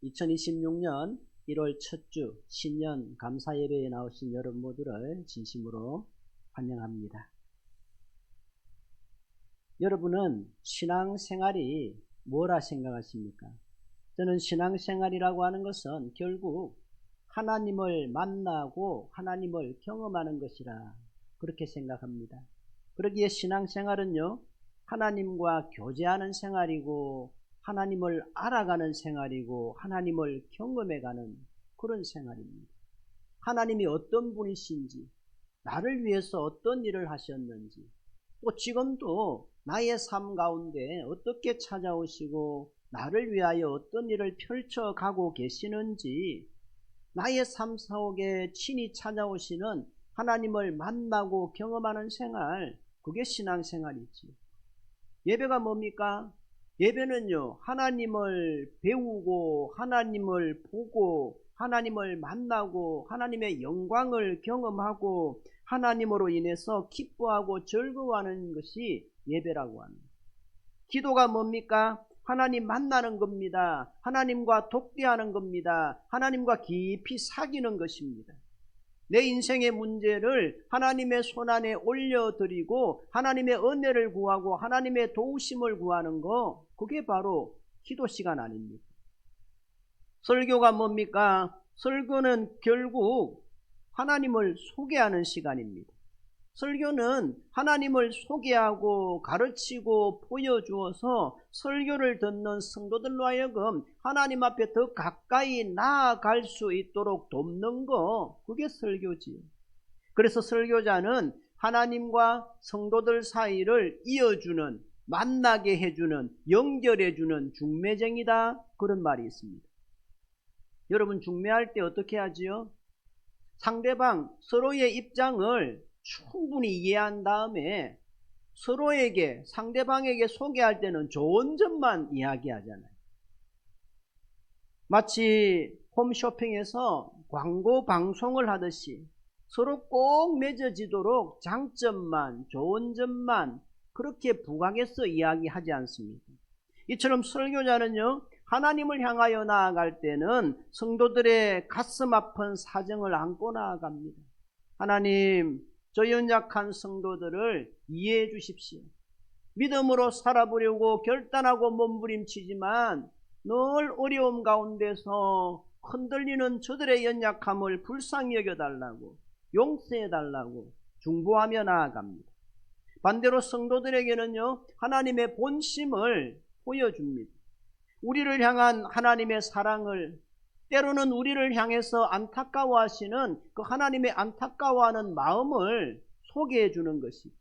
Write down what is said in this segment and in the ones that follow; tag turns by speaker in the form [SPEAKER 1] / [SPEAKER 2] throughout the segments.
[SPEAKER 1] 2026년 1월 첫 주 신년 감사 예배에 나오신 여러분 모두를 진심으로 환영합니다. 여러분은 신앙생활이 뭐라 생각하십니까? 저는 신앙생활이라고 하는 것은 결국 하나님을 만나고 하나님을 경험하는 것이라 그렇게 생각합니다. 그러기에 신앙생활은요, 하나님과 교제하는 생활이고 하나님을 알아가는 생활이고 하나님을 경험해가는 그런 생활입니다. 하나님이 어떤 분이신지, 나를 위해서 어떤 일을 하셨는지, 또 지금도 나의 삶 가운데 어떻게 찾아오시고 나를 위하여 어떤 일을 펼쳐가고 계시는지, 나의 삶 속에 친히 찾아오시는 하나님을 만나고 경험하는 생활, 그게 신앙생활이지. 예배가 뭡니까? 예배는요, 하나님을 배우고 하나님을 보고 하나님을 만나고 하나님의 영광을 경험하고 하나님으로 인해서 기뻐하고 즐거워하는 것이 예배라고 합니다. 기도가 뭡니까? 하나님 만나는 겁니다. 하나님과 독대하는 겁니다. 하나님과 깊이 사귀는 것입니다. 내 인생의 문제를 하나님의 손안에 올려드리고 하나님의 은혜를 구하고 하나님의 도우심을 구하는 거, 그게 바로 기도 시간 아닙니까? 설교가 뭡니까? 설교는 결국 하나님을 소개하는 시간입니다. 설교는 하나님을 소개하고 가르치고 보여주어서 설교를 듣는 성도들로 하여금 하나님 앞에 더 가까이 나아갈 수 있도록 돕는 거, 그게 설교지요. 그래서 설교자는 하나님과 성도들 사이를 이어주는, 만나게 해주는, 연결해주는 중매쟁이다, 그런 말이 있습니다. 여러분, 중매할 때 어떻게 하지요? 상대방 서로의 입장을 충분히 이해한 다음에 서로에게, 상대방에게 소개할 때는 좋은 점만 이야기하잖아요. 마치 홈쇼핑에서 광고 방송을 하듯이 서로 꼭 맺어지도록 장점만, 좋은 점만 그렇게 부각해서 이야기하지 않습니까? 이처럼 설교자는요, 하나님을 향하여 나아갈 때는 성도들의 가슴 아픈 사정을 안고 나아갑니다. 하나님, 저 연약한 성도들을 이해해 주십시오. 믿음으로 살아보려고 결단하고 몸부림치지만 늘 어려움 가운데서 흔들리는 저들의 연약함을 불쌍히 여겨달라고, 용서해달라고 중보하며 나아갑니다. 반대로 성도들에게는요, 하나님의 본심을 보여줍니다. 우리를 향한 하나님의 사랑을, 때로는 우리를 향해서 안타까워하시는 그 하나님의 안타까워하는 마음을 소개해 주는 것이죠.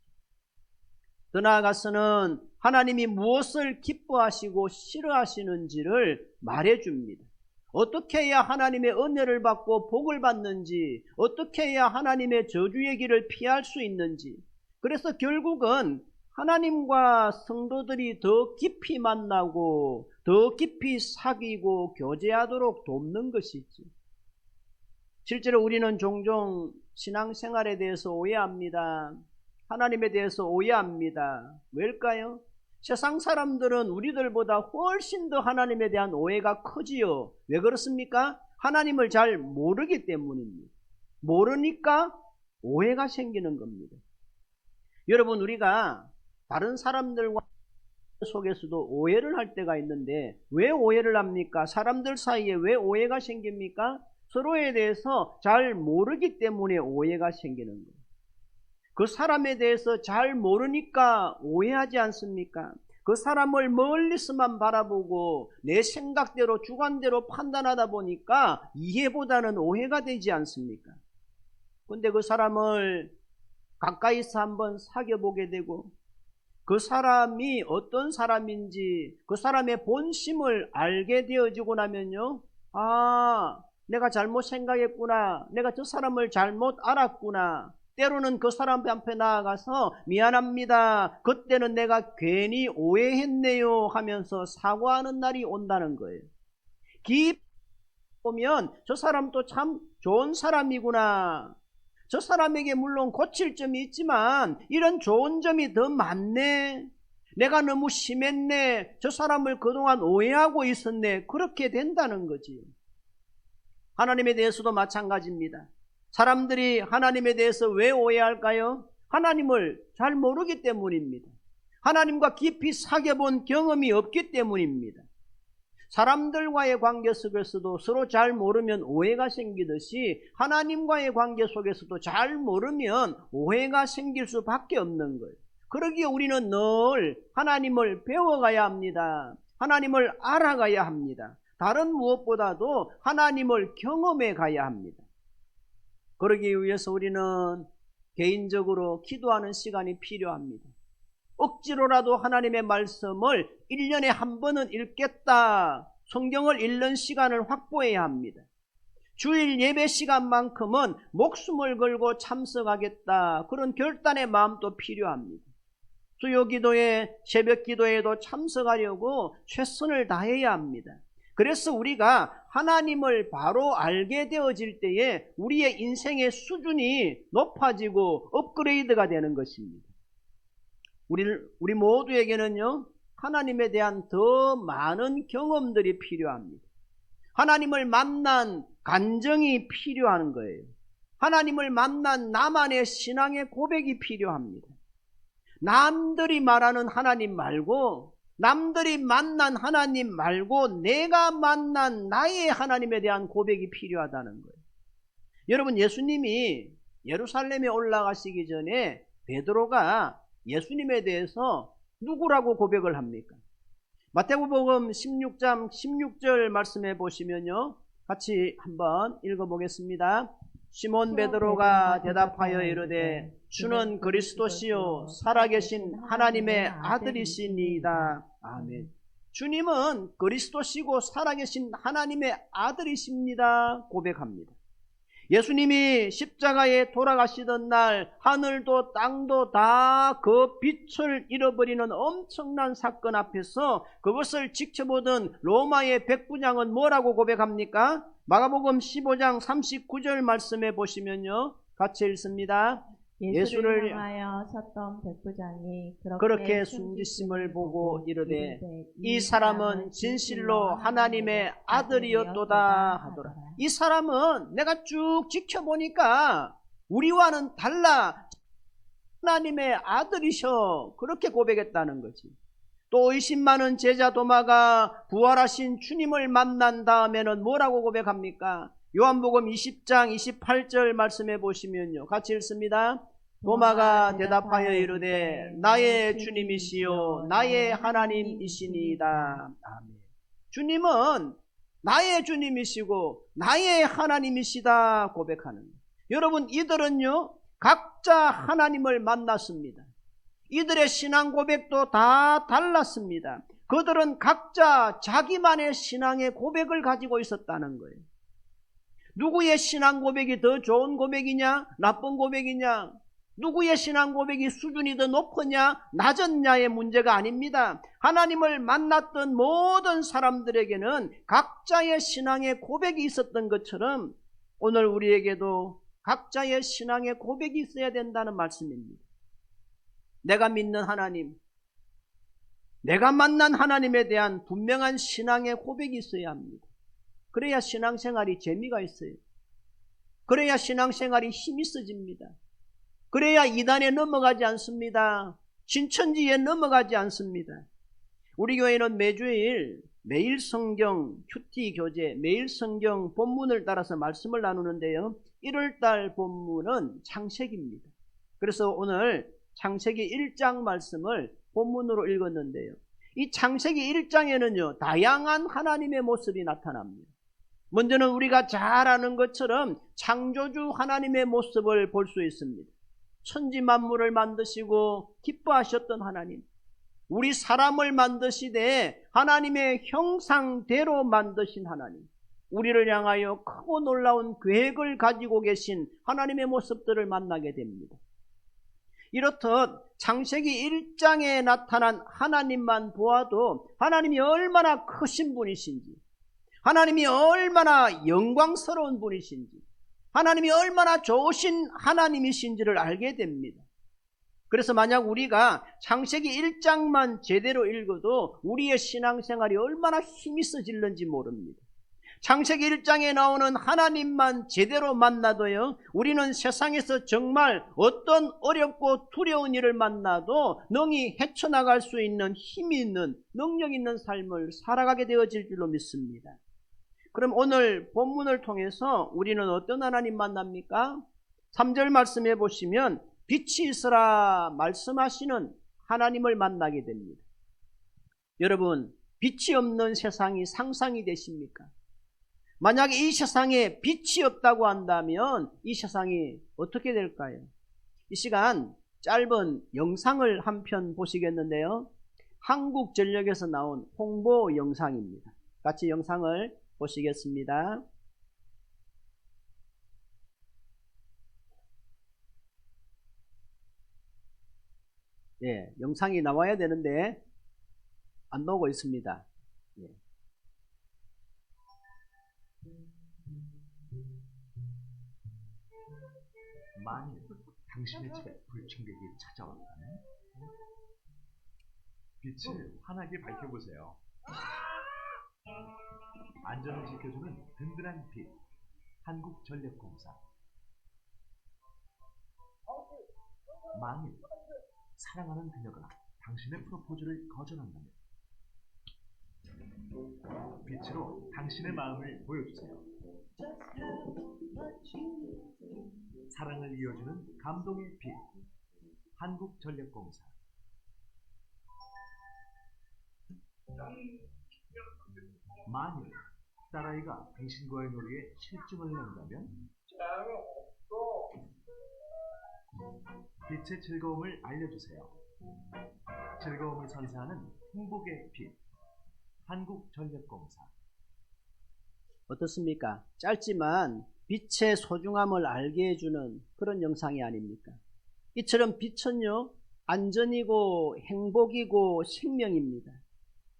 [SPEAKER 1] 더 나아가서는 하나님이 무엇을 기뻐하시고 싫어하시는지를 말해 줍니다. 어떻게 해야 하나님의 은혜를 받고 복을 받는지, 어떻게 해야 하나님의 저주의 길을 피할 수 있는지. 그래서 결국은 하나님과 성도들이 더 깊이 만나고 더 깊이 사귀고 교제하도록 돕는 것이지. 실제로 우리는 종종 신앙생활에 대해서 오해합니다. 하나님에 대해서 오해합니다. 왜일까요? 세상 사람들은 우리들보다 훨씬 더 하나님에 대한 오해가 크지요. 왜 그렇습니까? 하나님을 잘 모르기 때문입니다. 모르니까 오해가 생기는 겁니다. 여러분, 우리가 다른 사람들과 속에서도 오해를 할 때가 있는데 왜 오해를 합니까? 사람들 사이에 왜 오해가 생깁니까? 서로에 대해서 잘 모르기 때문에 오해가 생기는 거예요. 그 사람에 대해서 잘 모르니까 오해하지 않습니까? 그 사람을 멀리서만 바라보고 내 생각대로 주관대로 판단하다 보니까 이해보다는 오해가 되지 않습니까? 근데 그 사람을 가까이서 한번 사귀어보게 되고 그 사람이 어떤 사람인지 그 사람의 본심을 알게 되어지고 나면요, 아, 내가 잘못 생각했구나, 내가 저 사람을 잘못 알았구나, 때로는 그 사람 앞에 나아가서 미안합니다, 그때는 내가 괜히 오해했네요 하면서 사과하는 날이 온다는 거예요. 깊이 보면 저 사람도 참 좋은 사람이구나, 저 사람에게 물론 고칠 점이 있지만 이런 좋은 점이 더 많네, 내가 너무 심했네. 저 사람을 그동안 오해하고 있었네. 그렇게 된다는 거지. 하나님에 대해서도 마찬가지입니다. 사람들이 하나님에 대해서 왜 오해할까요? 하나님을 잘 모르기 때문입니다. 하나님과 깊이 사귀어본 경험이 없기 때문입니다. 사람들과의 관계 속에서도 서로 잘 모르면 오해가 생기듯이 하나님과의 관계 속에서도 잘 모르면 오해가 생길 수밖에 없는 거예요. 그러기에 우리는 늘 하나님을 배워가야 합니다. 하나님을 알아가야 합니다. 다른 무엇보다도 하나님을 경험해 가야 합니다. 그러기 위해서 우리는 개인적으로 기도하는 시간이 필요합니다. 억지로라도 하나님의 말씀을 1년에 한 번은 읽겠다. 성경을 읽는 시간을 확보해야 합니다. 주일 예배 시간만큼은 목숨을 걸고 참석하겠다. 그런 결단의 마음도 필요합니다. 수요 기도에, 새벽 기도에도 참석하려고 최선을 다해야 합니다. 그래서 우리가 하나님을 바로 알게 되어질 때에 우리의 인생의 수준이 높아지고 업그레이드가 되는 것입니다. 우리 모두에게는요, 하나님에 대한 더 많은 경험들이 필요합니다. 하나님을 만난 간증이 필요한 거예요. 하나님을 만난 나만의 신앙의 고백이 필요합니다. 남들이 말하는 하나님 말고, 남들이 만난 하나님 말고 내가 만난 나의 하나님에 대한 고백이 필요하다는 거예요. 여러분, 예수님이 예루살렘에 올라가시기 전에 베드로가 예수님에 대해서 누구라고 고백을 합니까? 마태복음 16장 16절 말씀해 보시면요, 같이 한번 읽어보겠습니다. 시몬 베드로가 대답하여 이르되 주는 그리스도시요 살아계신 하나님의 아들이시니이다. 아멘. 주님은 그리스도시고 살아계신 하나님의 아들이십니다. 고백합니다. 예수님이 십자가에 돌아가시던 날 하늘도 땅도 다 그 빛을 잃어버리는 엄청난 사건 앞에서 그것을 지켜보던 로마의 백부장은 뭐라고 고백합니까? 마가복음 15장 39절 말씀해 보시면요, 같이 읽습니다.
[SPEAKER 2] 예수를 향하여 섰던 백부장이
[SPEAKER 1] 그렇게 숨지심을 보고 이르되 이 사람은 진실로 하나님의 아들이었도다 하더라. 이 사람은 내가 쭉 지켜보니까 우리와는 달라 하나님의 아들이셔. 그렇게 고백했다는 거지. 또 의심 많은 제자 도마가 부활하신 주님을 만난 다음에는 뭐라고 고백합니까? 요한복음 20장 28절 말씀해 보시면요, 같이 읽습니다. 도마가 대답하여 이르되 나의 주님이시요 나의 하나님이시니이다. 아멘. 주님은 나의 주님이시고 나의 하나님이시다 고백하는 거예요. 여러분, 이들은요 각자 하나님을 만났습니다. 이들의 신앙 고백도 다 달랐습니다. 그들은 각자 자기만의 신앙의 고백을 가지고 있었다는 거예요. 누구의 신앙 고백이 더 좋은 고백이냐, 나쁜 고백이냐, 누구의 신앙 고백이 수준이 더 높으냐, 낮았냐의 문제가 아닙니다. 하나님을 만났던 모든 사람들에게는 각자의 신앙의 고백이 있었던 것처럼 오늘 우리에게도 각자의 신앙의 고백이 있어야 된다는 말씀입니다. 내가 믿는 하나님, 내가 만난 하나님에 대한 분명한 신앙의 고백이 있어야 합니다. 그래야 신앙생활이 재미가 있어요. 그래야 신앙생활이 힘이 있어집니다. 그래야 이단에 넘어가지 않습니다. 신천지에 넘어가지 않습니다. 우리 교회는 매주일 매일 성경 큐티 교재, 매일 성경 본문을 따라서 말씀을 나누는데요, 1월달 본문은 창세기입니다. 그래서 오늘 창세기 1장 말씀을 본문으로 읽었는데요, 이 창세기 1장에는요 다양한 하나님의 모습이 나타납니다. 먼저는 우리가 잘 아는 것처럼 창조주 하나님의 모습을 볼 수 있습니다. 천지 만물을 만드시고 기뻐하셨던 하나님, 우리 사람을 만드시되 하나님의 형상대로 만드신 하나님, 우리를 향하여 크고 놀라운 계획을 가지고 계신 하나님의 모습들을 만나게 됩니다. 이렇듯 창세기 1장에 나타난 하나님만 보아도 하나님이 얼마나 크신 분이신지, 하나님이 얼마나 영광스러운 분이신지, 하나님이 얼마나 좋으신 하나님이신지를 알게 됩니다. 그래서 만약 우리가 창세기 1장만 제대로 읽어도 우리의 신앙생활이 얼마나 힘이 써질는지 모릅니다. 창세기 1장에 나오는 하나님만 제대로 만나도요, 우리는 세상에서 정말 어떤 어렵고 두려운 일을 만나도 능히 헤쳐나갈 수 있는 힘이 있는, 능력 있는 삶을 살아가게 되어질 줄로 믿습니다. 그럼 오늘 본문을 통해서 우리는 어떤 하나님 만납니까? 3절 말씀해 보시면 빛이 있으라 말씀하시는 하나님을 만나게 됩니다. 여러분, 빛이 없는 세상이 상상이 되십니까? 만약에 이 세상에 빛이 없다고 한다면 이 세상이 어떻게 될까요? 이 시간 짧은 영상을 한 편 보시겠는데요. 한국전력에서 나온 홍보 영상입니다. 같이 영상을 보시겠습니다. 예, 영상이 나와야 되는데 안 나오고 있습니다. 예.
[SPEAKER 3] 만일 당신의 집에 불청객이 찾아왔다면 빛을 환하게 밝혀보세요. 안전을 지켜주는 든든한 빛, 한국전력공사. 만일 사랑하는 그녀가 당신의 프로포즈를 거절한다면 빛으로 당신의 마음을 보여주세요. 사랑을 이어주는 감동의 빛, 한국전력공사. 만일 딸아이가 당신과의 놀이에 실증을 낸다면 빛의 즐거움을 알려주세요. 즐거움을 선사하는 행복의 빛, 한국전력공사.
[SPEAKER 1] 어떻습니까? 짧지만 빛의 소중함을 알게 해주는 그런 영상이 아닙니까? 이처럼 빛은요, 안전이고 행복이고 생명입니다.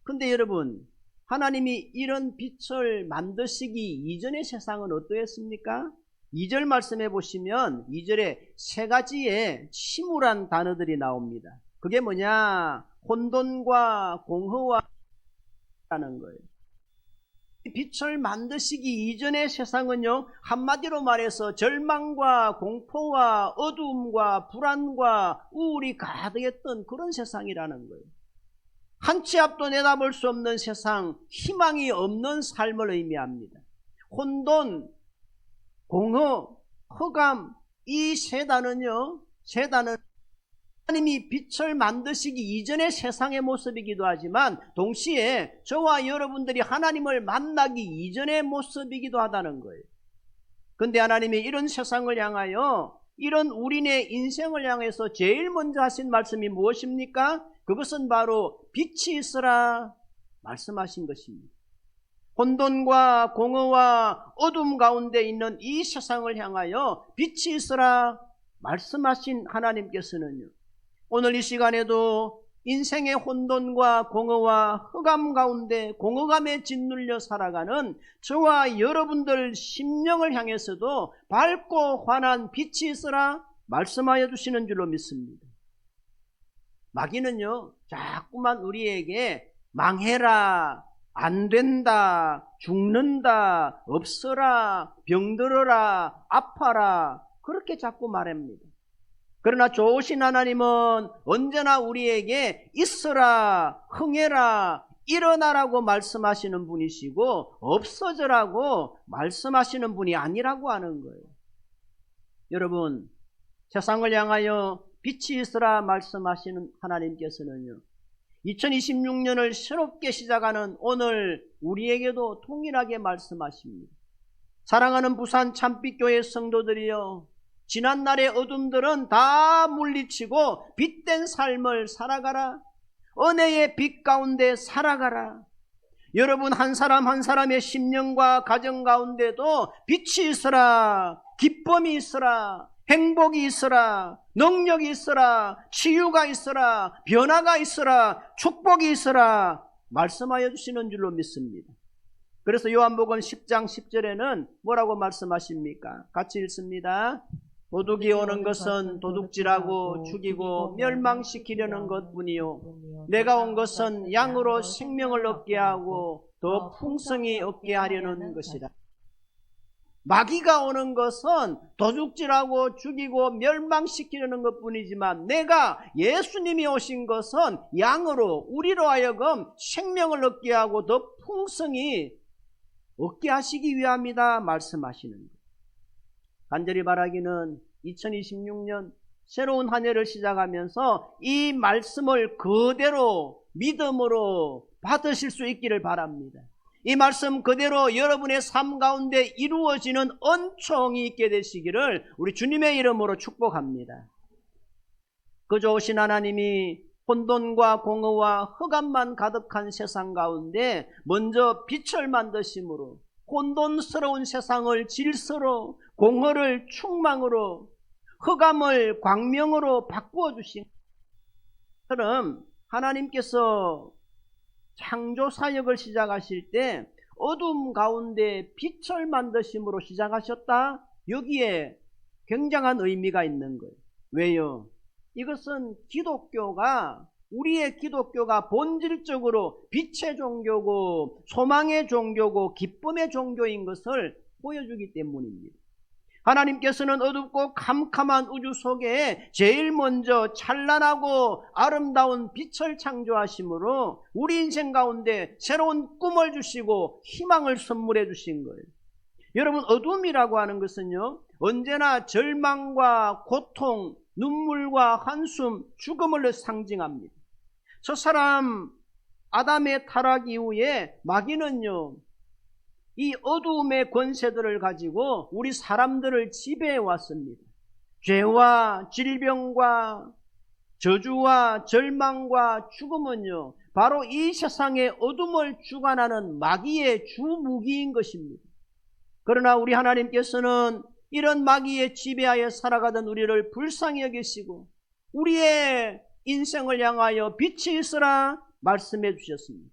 [SPEAKER 1] 근데 여러분, 하나님이 이런 빛을 만드시기 이전의 세상은 어떠했습니까? 2절 말씀해 보시면 2절에 세 가지의 침울한 단어들이 나옵니다. 그게 뭐냐? 혼돈과 공허와 라는 거예요. 빛을 만드시기 이전의 세상은요, 한마디로 말해서 절망과 공포와 어두움과 불안과 우울이 가득했던 그런 세상이라는 거예요. 한 치 앞도 내다볼 수 없는 세상, 희망이 없는 삶을 의미합니다. 혼돈, 공허, 허감, 이 세 단어는요, 하나님이 빛을 만드시기 이전의 세상의 모습이기도 하지만 동시에 저와 여러분들이 하나님을 만나기 이전의 모습이기도 하다는 거예요. 그런데 하나님이 이런 세상을 향하여, 이런 우리네 인생을 향해서 제일 먼저 하신 말씀이 무엇입니까? 그것은 바로 빛이 있으라 말씀하신 것입니다. 혼돈과 공허와 어둠 가운데 있는 이 세상을 향하여 빛이 있으라 말씀하신 하나님께서는요, 오늘 이 시간에도 인생의 혼돈과 공허와 흑암 가운데 공허감에 짓눌려 살아가는 저와 여러분들 심령을 향해서도 밝고 환한 빛이 있으라 말씀하여 주시는 줄로 믿습니다. 마귀는요, 자꾸만 우리에게 망해라, 안 된다, 죽는다, 없어라, 병들어라, 아파라, 그렇게 자꾸 말합니다. 그러나 좋으신 하나님은 언제나 우리에게 있어라, 흥해라, 일어나라고 말씀하시는 분이시고 없어져라고 말씀하시는 분이 아니라고 하는 거예요. 여러분, 세상을 향하여 빛이 있으라 말씀하시는 하나님께서는요, 2026년을 새롭게 시작하는 오늘 우리에게도 동일하게 말씀하십니다. 사랑하는 부산 참빛교회 성도들이여, 지난날의 어둠들은 다 물리치고 빛된 삶을 살아가라. 은혜의 빛 가운데 살아가라. 여러분 한 사람 한 사람의 심령과 가정 가운데도 빛이 있으라, 기쁨이 있으라, 행복이 있으라, 능력이 있으라, 치유가 있으라, 변화가 있으라, 축복이 있으라 말씀하여 주시는 줄로 믿습니다. 그래서 요한복음 10장 10절에는 뭐라고 말씀하십니까? 같이 읽습니다. 도둑이 오는 것은 도둑질하고 죽이고 멸망시키려는 것뿐이요 내가 온 것은 양으로 생명을 얻게 하고 더 풍성히 얻게 하려는 것이라. 마귀가 오는 것은 도둑질하고 죽이고 멸망시키려는 것뿐이지만 내가 예수님이 오신 것은 양으로 우리로 하여금 생명을 얻게 하고 더 풍성히 얻게 하시기 위함이다 말씀하시는 거예요. 간절히 바라기는 2026년 새로운 한 해를 시작하면서 이 말씀을 그대로 믿음으로 받으실 수 있기를 바랍니다. 이 말씀 그대로 여러분의 삶 가운데 이루어지는 은총이 있게 되시기를 우리 주님의 이름으로 축복합니다. 그 좋으신 하나님이 혼돈과 공허와 흑암만 가득한 세상 가운데 먼저 빛을 만드심으로 혼돈스러운 세상을 질서로, 공허를 충망으로, 흑암을 광명으로 바꾸어 주신 것처럼 하나님께서 창조 사역을 시작하실 때 어둠 가운데 빛을 만드심으로 시작하셨다. 여기에 굉장한 의미가 있는 거예요. 왜요? 이것은 우리의 기독교가 본질적으로 빛의 종교고 소망의 종교고 기쁨의 종교인 것을 보여주기 때문입니다. 하나님께서는 어둡고 캄캄한 우주 속에 제일 먼저 찬란하고 아름다운 빛을 창조하심으로 우리 인생 가운데 새로운 꿈을 주시고 희망을 선물해 주신 거예요. 여러분, 어둠이라고 하는 것은요, 언제나 절망과 고통, 눈물과 한숨, 죽음을 상징합니다. 저 사람 아담의 타락 이후에 마귀는요, 이 어두움의 권세들을 가지고 우리 사람들을 지배해 왔습니다. 죄와 질병과 저주와 절망과 죽음은요, 바로 이 세상의 어둠을 주관하는 마귀의 주무기인 것입니다. 그러나 우리 하나님께서는 이런 마귀의 지배하에 살아가던 우리를 불쌍히 여기시고 우리의 인생을 향하여 빛이 있으라 말씀해 주셨습니다.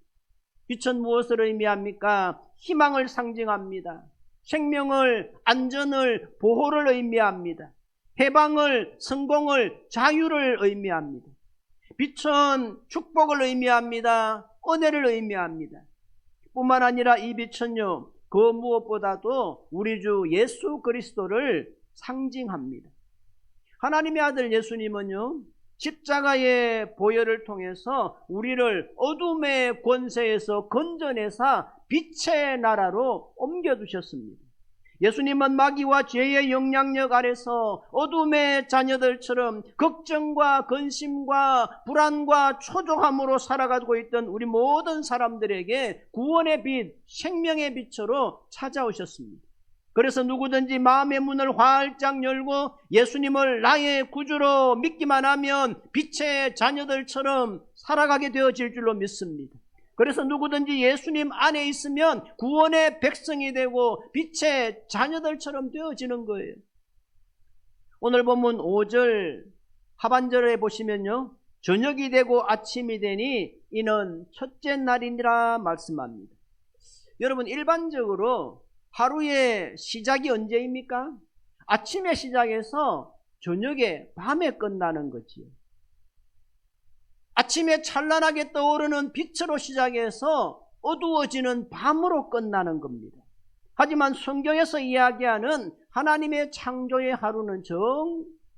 [SPEAKER 1] 빛은 무엇을 의미합니까? 희망을 상징합니다. 생명을, 안전을, 보호를 의미합니다. 해방을, 성공을, 자유를 의미합니다. 빛은 축복을 의미합니다. 은혜를 의미합니다. 뿐만 아니라 이 빛은요, 그 무엇보다도 우리 주 예수 그리스도를 상징합니다. 하나님의 아들 예수님은요, 십자가의 보혈을 통해서 우리를 어둠의 권세에서 건져내사 빛의 나라로 옮겨두셨습니다. 예수님은 마귀와 죄의 영향력 아래서 어둠의 자녀들처럼 걱정과 근심과 불안과 초조함으로 살아가고 있던 우리 모든 사람들에게 구원의 빛, 생명의 빛으로 찾아오셨습니다. 그래서 누구든지 마음의 문을 활짝 열고 예수님을 나의 구주로 믿기만 하면 빛의 자녀들처럼 살아가게 되어질 줄로 믿습니다. 그래서 누구든지 예수님 안에 있으면 구원의 백성이 되고 빛의 자녀들처럼 되어지는 거예요. 오늘 본문 5절 하반절에 보시면요, 저녁이 되고 아침이 되니 이는 첫째 날이니라 말씀합니다. 여러분, 일반적으로 하루의 시작이 언제입니까? 아침에 시작해서 저녁에 밤에 끝나는 거지요. 아침에 찬란하게 떠오르는 빛으로 시작해서 어두워지는 밤으로 끝나는 겁니다. 하지만 성경에서 이야기하는 하나님의 창조의 하루는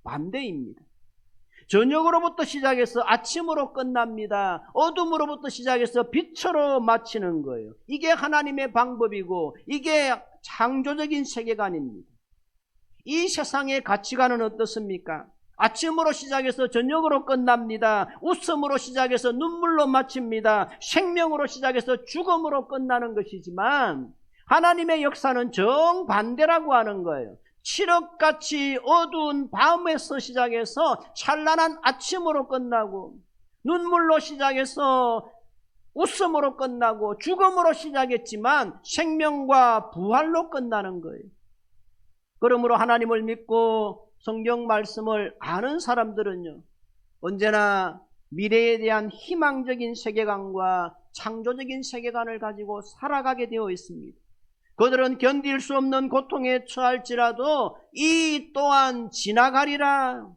[SPEAKER 1] 정반대입니다. 저녁으로부터 시작해서 아침으로 끝납니다. 어둠으로부터 시작해서 빛으로 마치는 거예요. 이게 하나님의 방법이고 이게 창조적인 세계관입니다. 이 세상의 가치관은 어떻습니까? 아침으로 시작해서 저녁으로 끝납니다. 웃음으로 시작해서 눈물로 마칩니다. 생명으로 시작해서 죽음으로 끝나는 것이지만 하나님의 역사는 정반대라고 하는 거예요. 칠흑같이 어두운 밤에서 시작해서 찬란한 아침으로 끝나고 눈물로 시작해서 웃음으로 끝나고 죽음으로 시작했지만 생명과 부활로 끝나는 거예요. 그러므로 하나님을 믿고 성경 말씀을 아는 사람들은요, 언제나 미래에 대한 희망적인 세계관과 창조적인 세계관을 가지고 살아가게 되어 있습니다. 그들은 견딜 수 없는 고통에 처할지라도 이 또한 지나가리라.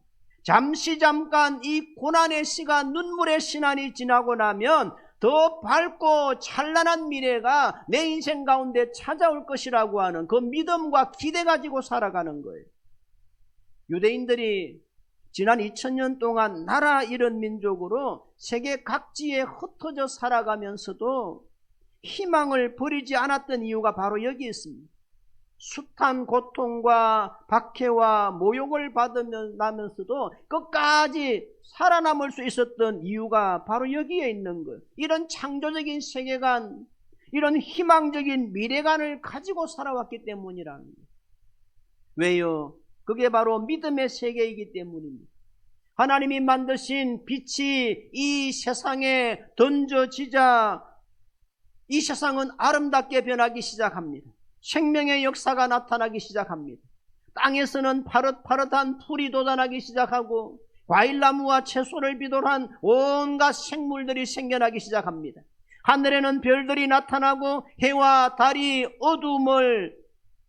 [SPEAKER 1] 잠시 잠깐 이 고난의 시간, 눈물의 시간이 지나고 나면 더 밝고 찬란한 미래가 내 인생 가운데 찾아올 것이라고 하는 그 믿음과 기대 가지고 살아가는 거예요. 유대인들이 지난 2000년 동안 나라 잃은 민족으로 세계 각지에 흩어져 살아가면서도 희망을 버리지 않았던 이유가 바로 여기 있습니다. 숱한 고통과 박해와 모욕을 받으면서도 끝까지 살아남을 수 있었던 이유가 바로 여기에 있는 거예요. 이런 창조적인 세계관, 이런 희망적인 미래관을 가지고 살아왔기 때문이라는 거예요. 왜요? 그게 바로 믿음의 세계이기 때문입니다. 하나님이 만드신 빛이 이 세상에 던져지자 이 세상은 아름답게 변하기 시작합니다. 생명의 역사가 나타나기 시작합니다. 땅에서는 파릇파릇한 풀이 돋아나기 시작하고 과일나무와 채소를 비롯한 온갖 생물들이 생겨나기 시작합니다. 하늘에는 별들이 나타나고 해와 달이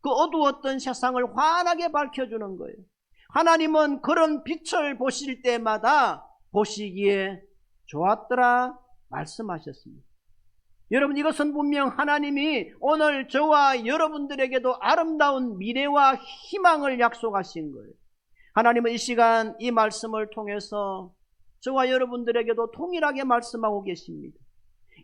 [SPEAKER 1] 그 어두웠던 세상을 환하게 밝혀주는 거예요. 하나님은 그런 빛을 보실 때마다 보시기에 좋았더라 말씀하셨습니다. 여러분, 이것은 분명 하나님이 오늘 저와 여러분들에게도 아름다운 미래와 희망을 약속하신 거예요. 하나님은 이 시간 이 말씀을 통해서 저와 여러분들에게도 동일하게 말씀하고 계십니다.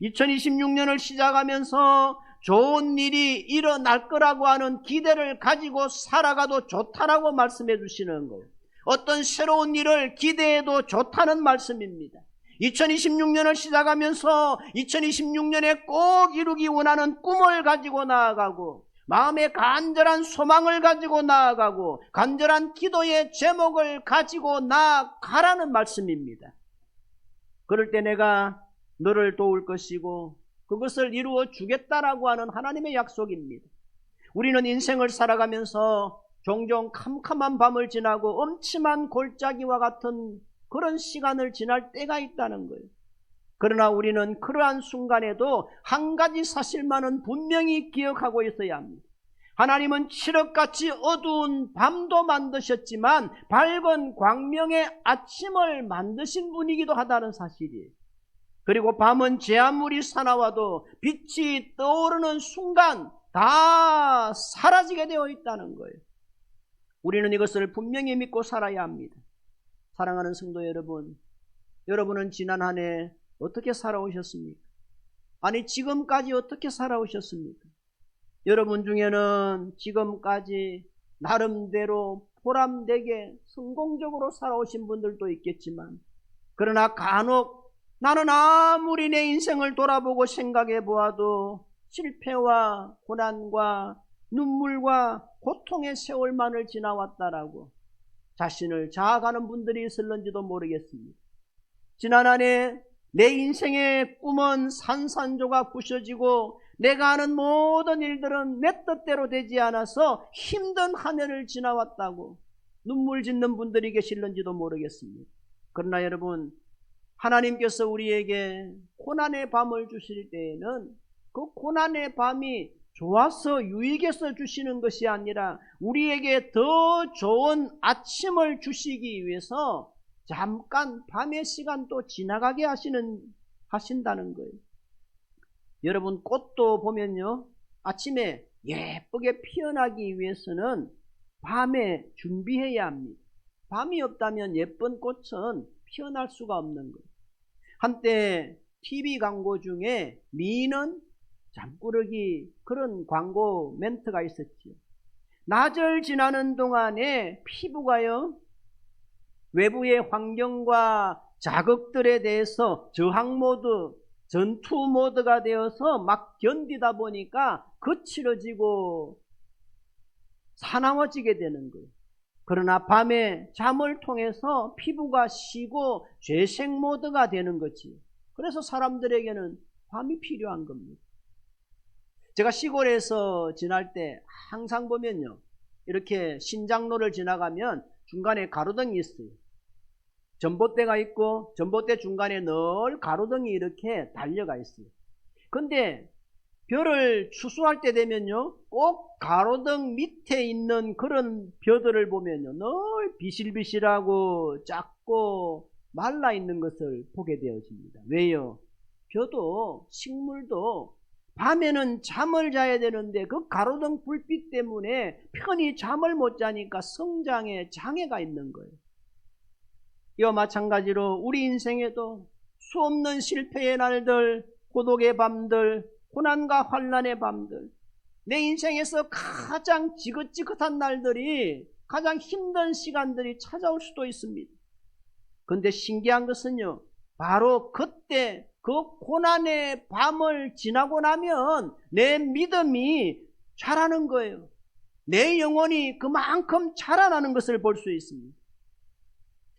[SPEAKER 1] 2026년을 시작하면서 좋은 일이 일어날 거라고 하는 기대를 가지고 살아가도 좋다라고 말씀해 주시는 거예요. 어떤 새로운 일을 기대해도 좋다는 말씀입니다. 2026년을 시작하면서 2026년에 꼭 이루기 원하는 꿈을 가지고 나아가고 마음에 간절한 소망을 가지고 나아가고 간절한 기도의 제목을 가지고 나아가라는 말씀입니다. 그럴 때 내가 너를 도울 것이고 그것을 이루어 주겠다라고 하는 하나님의 약속입니다. 우리는 인생을 살아가면서 종종 캄캄한 밤을 지나고 엄침한 골짜기와 같은 그런 시간을 지날 때가 있다는 거예요. 그러나 우리는 그러한 순간에도 한 가지 사실만은 분명히 기억하고 있어야 합니다. 하나님은 칠흑같이 어두운 밤도 만드셨지만 밝은 광명의 아침을 만드신 분이기도 하다는 사실이에요. 그리고 밤은 제 아무리 사나워도 빛이 떠오르는 순간 다 사라지게 되어 있다는 거예요. 우리는 이것을 분명히 믿고 살아야 합니다. 사랑하는 성도 여러분, 여러분은 지난 한 해 어떻게 살아오셨습니까? 아니, 지금까지 어떻게 살아오셨습니까? 여러분 중에는 지금까지 나름대로 보람되게 성공적으로 살아오신 분들도 있겠지만, 그러나 간혹 나는 아무리 내 인생을 돌아보고 생각해 보아도 실패와 고난과 눈물과 고통의 세월만을 지나왔다라고 자신을 자학하는 분들이 있을런지도 모르겠습니다. 지난 한 해 내 인생의 꿈은 산산조각 부셔지고 내가 하는 모든 일들은 내 뜻대로 되지 않아서 힘든 한 해를 지나왔다고 눈물 짓는 분들이 계실런지도 모르겠습니다. 그러나 여러분, 하나님께서 우리에게 고난의 밤을 주실 때에는 그 고난의 밤이 좋아서 유익해서 주시는 것이 아니라 우리에게 더 좋은 아침을 주시기 위해서 잠깐 밤의 시간도 지나가게 하신다는 거예요. 여러분, 꽃도 보면요, 아침에 예쁘게 피어나기 위해서는 밤에 준비해야 합니다. 밤이 없다면 예쁜 꽃은 피어날 수가 없는 거예요. 한때 TV 광고 중에 미는 잠꾸러기 그런 광고 멘트가 있었지요. 낮을 지나는 동안에 피부가요, 외부의 환경과 자극들에 대해서 저항 모드, 전투 모드가 되어서 막 견디다 보니까 거칠어지고 사나워지게 되는 거예요. 그러나 밤에 잠을 통해서 피부가 쉬고 재생 모드가 되는 거지. 그래서 사람들에게는 밤이 필요한 겁니다. 제가 시골에서 지날 때 항상 보면요, 이렇게 신장로를 지나가면 중간에 가로등이 있어요. 전봇대가 있고 전봇대 중간에 늘 가로등이 이렇게 달려가 있어요. 근데 벼를 추수할 때 되면요, 꼭 가로등 밑에 있는 그런 벼들을 보면요, 늘 비실비실하고 작고 말라 있는 것을 보게 되어집니다. 왜요? 벼도 식물도 밤에는 잠을 자야 되는데 그 가로등 불빛 때문에 편히 잠을 못 자니까 성장에 장애가 있는 거예요. 이와 마찬가지로 우리 인생에도 수없는 실패의 날들, 고독의 밤들, 고난과 환난의 밤들, 내 인생에서 가장 지긋지긋한 날들이, 가장 힘든 시간들이 찾아올 수도 있습니다. 그런데 신기한 것은요, 바로 그때 그 고난의 밤을 지나고 나면 내 믿음이 자라는 거예요. 내 영혼이 그만큼 자라나는 것을 볼 수 있습니다.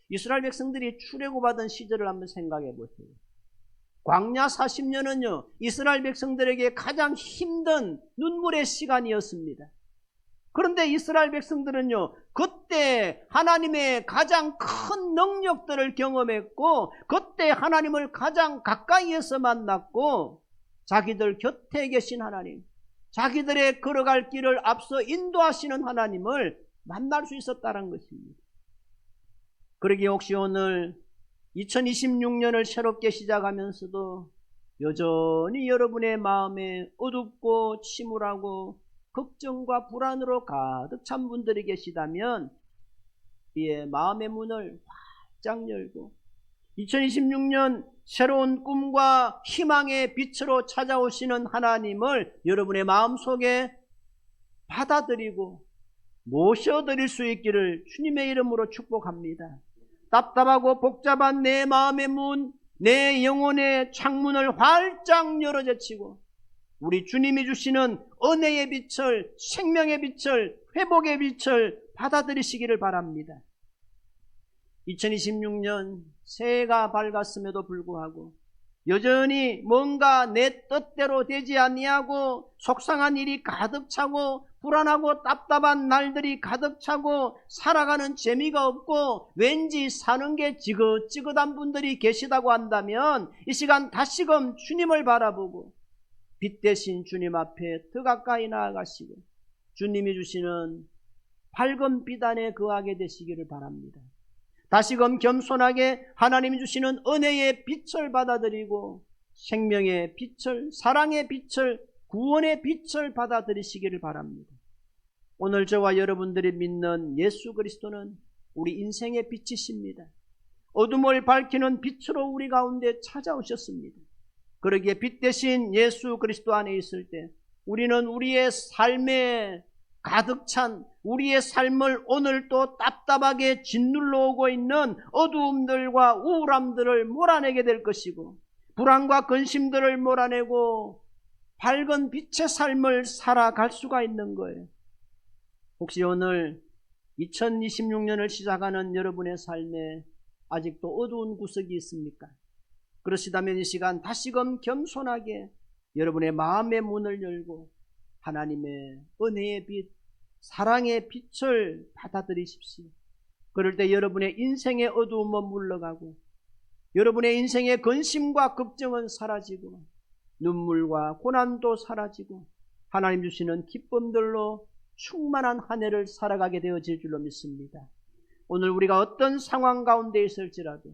[SPEAKER 1] 이스라엘 백성들이 출애굽받은 시절을 한번 생각해 보세요. 광야 40년은요, 이스라엘 백성들에게 가장 힘든 눈물의 시간이었습니다. 그런데 이스라엘 백성들은요, 그때 하나님의 가장 큰 능력들을 경험했고, 그때 하나님을 가장 가까이에서 만났고, 자기들 곁에 계신 하나님, 자기들의 걸어갈 길을 앞서 인도하시는 하나님을 만날 수 있었다는 것입니다. 그러기에 혹시 오늘 2026년을 새롭게 시작하면서도 여전히 여러분의 마음에 어둡고 침울하고 걱정과 불안으로 가득 찬 분들이 계시다면 이의 마음의 문을 활짝 열고 2026년 새로운 꿈과 희망의 빛으로 찾아오시는 하나님을 여러분의 마음속에 받아들이고 모셔드릴 수 있기를 주님의 이름으로 축복합니다. 답답하고 복잡한 내 마음의 문, 내 영혼의 창문을 활짝 열어제치고 우리 주님이 주시는 은혜의 빛을, 생명의 빛을, 회복의 빛을 받아들이시기를 바랍니다. 2026년 새해가 밝았음에도 불구하고 여전히 뭔가 내 뜻대로 되지 아니하고 속상한 일이 가득 차고 불안하고 답답한 날들이 가득 차고 살아가는 재미가 없고 왠지 사는 게 지긋지긋한 분들이 계시다고 한다면 이 시간 다시금 주님을 바라보고 빛 대신 주님 앞에 더 가까이 나아가시고 주님이 주시는 밝은 빛 안에 거하게 되시기를 바랍니다. 다시금 겸손하게 하나님이 주시는 은혜의 빛을 받아들이고 생명의 빛을, 사랑의 빛을, 구원의 빛을 받아들이시기를 바랍니다. 오늘 저와 여러분들이 믿는 예수 그리스도는 우리 인생의 빛이십니다. 어둠을 밝히는 빛으로 우리 가운데 찾아오셨습니다. 그러기에 빛 대신 예수 그리스도 안에 있을 때 우리는 우리의 삶에 가득 찬 우리의 삶을 오늘 또 답답하게 짓눌러 오고 있는 어두움들과 우울함들을 몰아내게 될 것이고 불안과 근심들을 몰아내고 밝은 빛의 삶을 살아갈 수가 있는 거예요. 혹시 오늘 2026년을 시작하는 여러분의 삶에 아직도 어두운 구석이 있습니까? 그러시다면 이 시간 다시금 겸손하게 여러분의 마음의 문을 열고 하나님의 은혜의 빛, 사랑의 빛을 받아들이십시오. 그럴 때 여러분의 인생의 어두움은 물러가고 여러분의 인생의 근심과 걱정은 사라지고 눈물과 고난도 사라지고 하나님 주시는 기쁨들로 충만한 한 해를 살아가게 되어질 줄로 믿습니다. 오늘 우리가 어떤 상황 가운데 있을지라도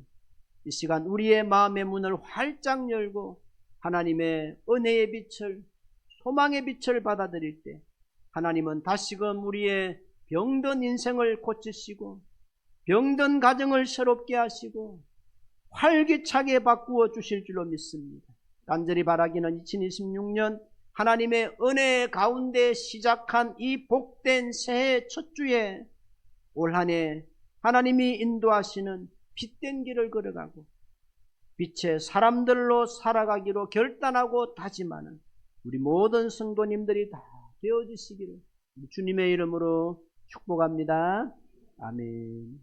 [SPEAKER 1] 이 시간 우리의 마음의 문을 활짝 열고 하나님의 은혜의 빛을, 소망의 빛을 받아들일 때 하나님은 다시금 우리의 병든 인생을 고치시고 병든 가정을 새롭게 하시고 활기차게 바꾸어 주실 줄로 믿습니다. 간절히 바라기는 2026년 하나님의 은혜 가운데 시작한 이 복된 새해 첫 주에 올 한 해 하나님이 인도하시는 빛된 길을 걸어가고 빛의 사람들로 살아가기로 결단하고 다짐하는 우리 모든 성도님들이 다 되어주시기를 주님의 이름으로 축복합니다. 아멘.